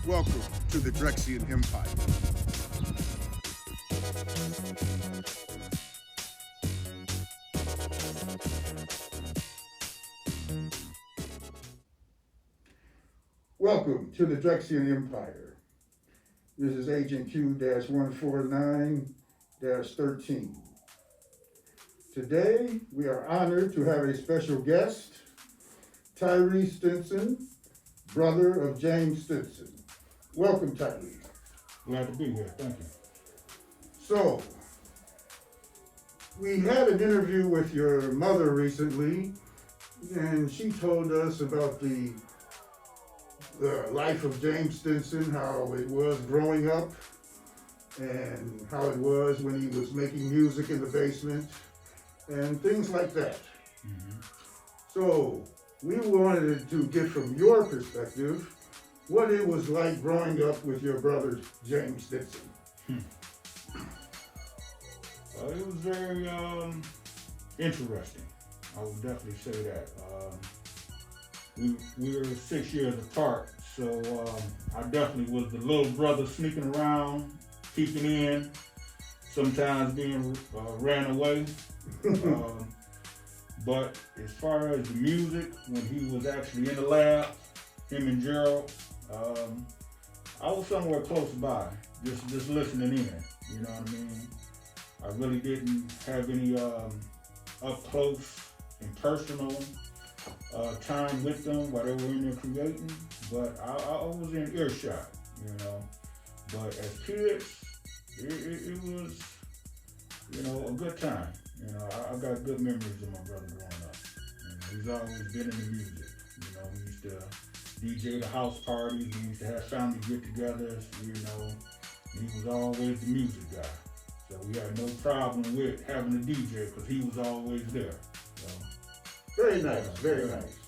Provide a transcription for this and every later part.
Welcome to the Drexciyan Empire. Welcome to the Drexciyan Empire. This is Agent Q-149-13. Today, we are honored to have a special guest, Tyree Stinson, brother of James Stinson. Welcome, Tyree. Glad to be here. Thank you. So, we had an interview with your mother recently, and she told us about the life of James Stinson, how it was growing up, and how it was when he was making music in the basement, and things like that. Mm-hmm. So, we wanted to get from your perspective what it was like growing up with your brother, James Stinson. It was very interesting. I would definitely say that. We were 6 years apart, so I definitely was the little brother sneaking around, peeking in, sometimes being ran away. But as far as the music, when he was actually in the lab, him and Gerald, I was somewhere close by, just listening in. You know what I mean? I really didn't have any up close and personal time with them while they were in there creating, but I was in earshot, you know. But as kids, it was, you know, a good time. You know, I got good memories of my brother growing up. You know, he's always been in the music. You know, we used to DJ the house parties. We used to have family get-togethers. You know, and he was always the music guy. So we had no problem with having a DJ because he was always there. So, very nice, very nice.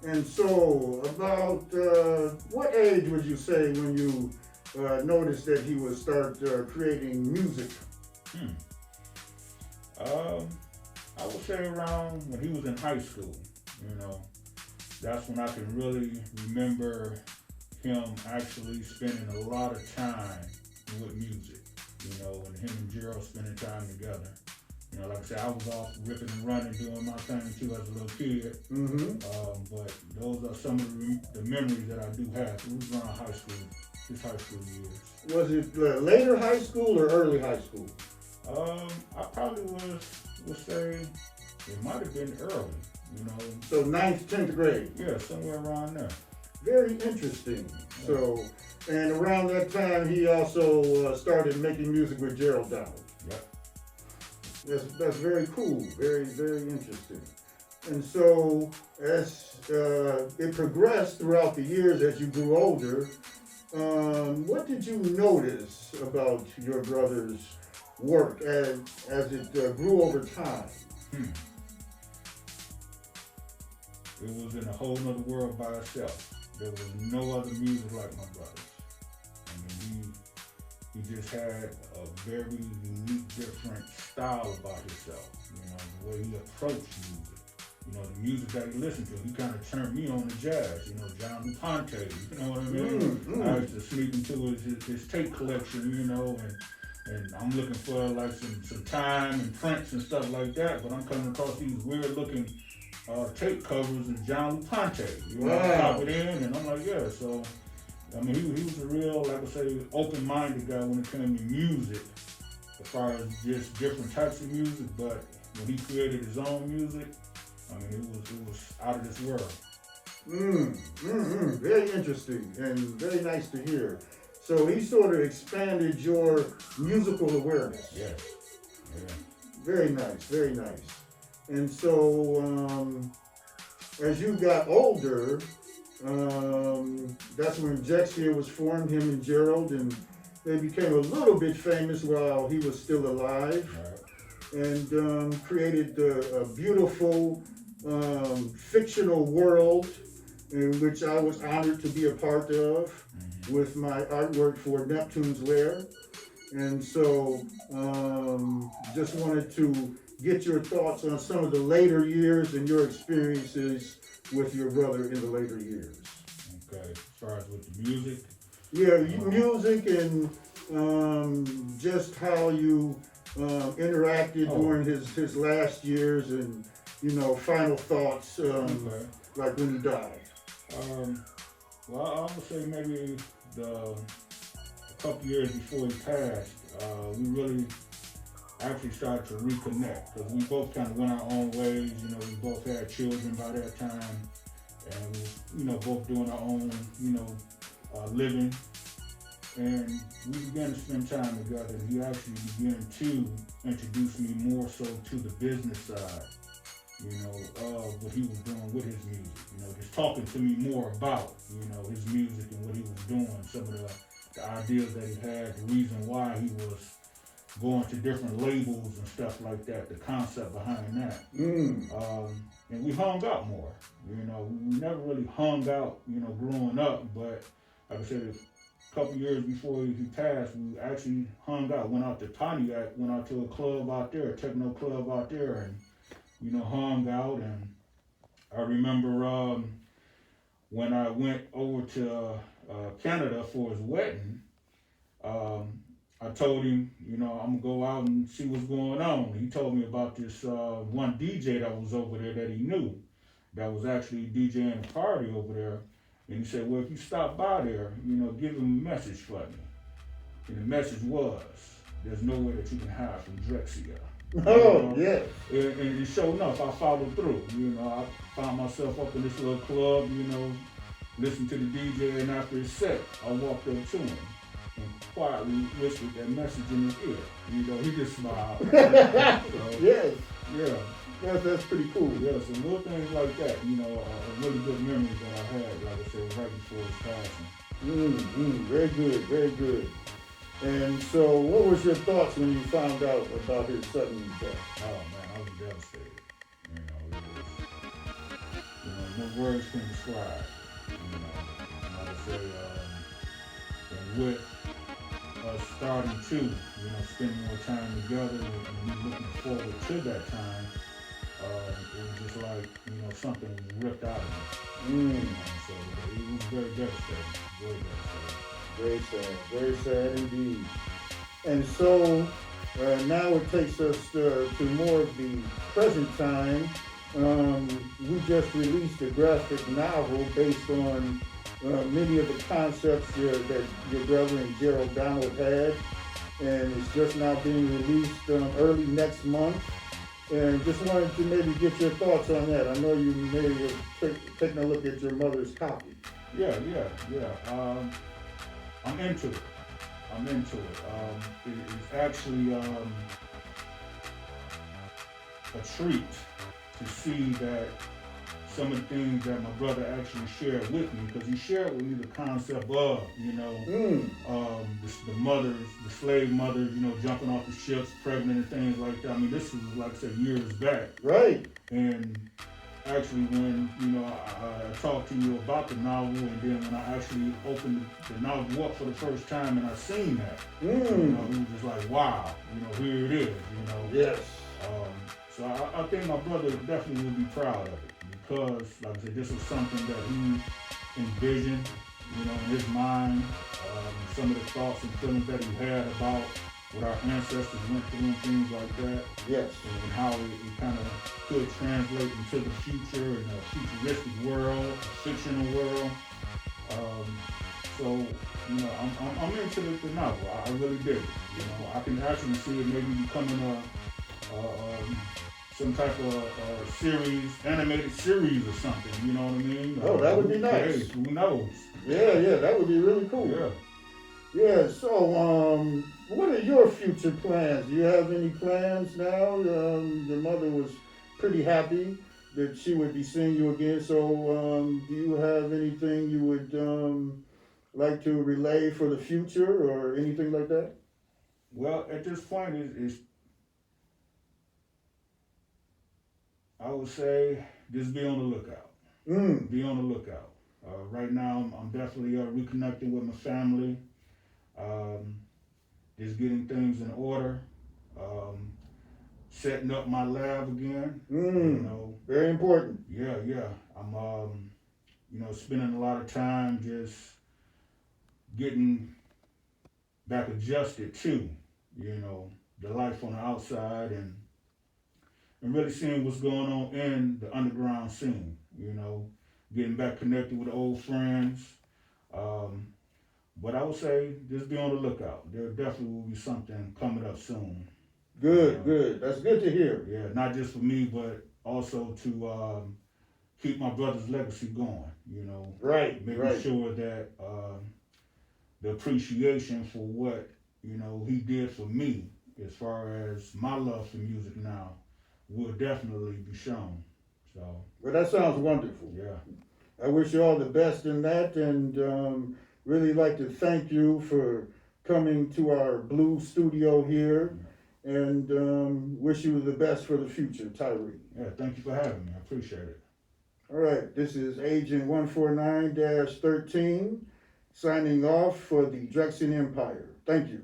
And so, about what age would you say when you noticed that he would start creating music? I would say around when he was in high school, you know. That's when I can really remember him actually spending a lot of time with music, you know, and him and Gerald spending time together. You know, like I said, I was off ripping and running, doing my thing too as a little kid. Mm-hmm. But those are some of the memories that I do have. It was around his high school years. Was it later high school or early high school? I probably would say it might have been early, you know. So 9th, 10th grade? Yeah, somewhere around there. Very interesting. Yeah. So, and around that time, he also started making music with Gerald Donald. Yep. That's very cool. Very, very interesting. And so, as it progressed throughout the years as you grew older, what did you notice about your brother's work as it grew over time? It was in a whole nother world by itself. There was no other music like my brother's. I mean, he just had a very unique, different style about himself. You know, the way he approached music. You know, the music that he listened to, he kind of turned me on to jazz. You know, John Ponte, you know what I mean? I used to sneak into his tape collection, you know, and I'm looking for like some time and prints and stuff like that, but I'm coming across these weird looking tape covers and John Ponte. You know, pop it in, and I'm like, yeah. So, I mean, he was a real, like I say, open-minded guy when it came to music, as far as just different types of music. But when he created his own music, I mean, it was out of this world. Very interesting and very nice to hear. So he sort of expanded your musical awareness. Yeah. Yeah. Very nice, very nice. And so as you got older, that's when Drexciya was formed, him and Gerald, and they became a little bit famous while he was still alive. Right. And created a beautiful fictional world in which I was honored to be a part of with my artwork for Neptune's Lair. And so just wanted to get your thoughts on some of the later years and your experiences with your brother in the later years. Okay, as far as with the music. Yeah, music and just how you interacted during his last years and final thoughts like when he died. Well, I would say maybe a couple years before he passed, we really actually started to reconnect because we both kind of went our own ways. We both had children by that time, and we, both doing our own, living. And we began to spend time together, and he actually began to introduce me more so to the business side, of what he was doing with his music. Just talking to me more about, his music and what he was doing, some of the ideas that he had, the reason why he was going to different labels and stuff like that, the concept behind that. And we hung out more. We never really hung out, growing up, but like I said, a couple years before he passed, we actually hung out, went out to Pontiac, went out to a club out there, a techno club out there, and hung out. And I remember when I went over to Canada for his wedding, I told him, I'm gonna go out and see what's going on. He told me about this one DJ that was over there that he knew, that was actually DJing a party over there. And he said, well, if you stop by there, give him a message for me. And the message was, there's nowhere that you can hide from Drexciya. Yeah. And sure enough, I followed through. I found myself up in this little club, listening to the DJ, and after his set, I walked up to him and quietly whispered that message in his ear. He just smiled. So, yes. Yeah. That's pretty cool. Yeah, some little things like that, are really good memories that I had, like I said, right before his passing. Very good, very good. And so, what was your thoughts when you found out about his sudden death? Oh man, I was devastated. It was, no words can describe. Like I say, and with us starting to, spend more time together and we looking forward to that time, it was just like, something was ripped out of me. So it was very devastating. Very devastating. Very sad. Very sad indeed. And so now it takes us to more of the present time. We just released a graphic novel based on many of the concepts that your brother and Gerald Donald had. And it's just now being released early next month. And just wanted to maybe get your thoughts on that. I know you may have taken a look at your mother's copy. Yeah. I'm into it. It's actually a treat to see that some of the things that my brother actually shared with me, because he shared with me the concept of, the mothers, the slave mothers, jumping off the ships, pregnant and things like that. I mean, this was, like I said, years back. Right. And actually when, I talked to you about the novel, and then when I actually opened the novel up for the first time and I seen that, it was just like, wow, here it is, Yes. So I think my brother definitely would be proud of it, because, like I said, this was something that he envisioned, in his mind, some of the thoughts and feelings that he had about what our ancestors went through and things like that. Yes. And how it kind of could translate into the future and a futuristic world, a fictional world. So, I'm into the novel. I really did. I can actually see it maybe becoming some type of series, animated series or something. You know what I mean? Oh, that would be nice. Hey, who knows? Yeah, that would be really cool. Yeah. Yeah. So, what are your future plans? Do you have any plans now? Your mother was pretty happy that she would be seeing you again. So, do you have anything you would like to relay for the future or anything like that? Well, at this point, I would say just be on the lookout. Be on the lookout. Right now, I'm definitely reconnecting with my family. Just getting things in order. Setting up my lab again. Very important. Yeah. I'm, spending a lot of time just getting back adjusted to, the life on the outside and really seeing what's going on in the underground scene, getting back connected with old friends. But I would say just be on the lookout. There definitely will be something coming up soon. Good, good. That's good to hear. Yeah, not just for me, but also to keep my brother's legacy going. Right, making right. sure that the appreciation for what he did for me, as far as my love for music now, will definitely be shown. So. Well, that sounds wonderful. Yeah. I wish you all the best in that, and really like to thank you for coming to our Blue studio here, and wish you the best for the future, Tyree. Yeah, thank you for having me. I appreciate it. All right, this is Agent 149-13 signing off for the Drexciyan Empire. Thank you.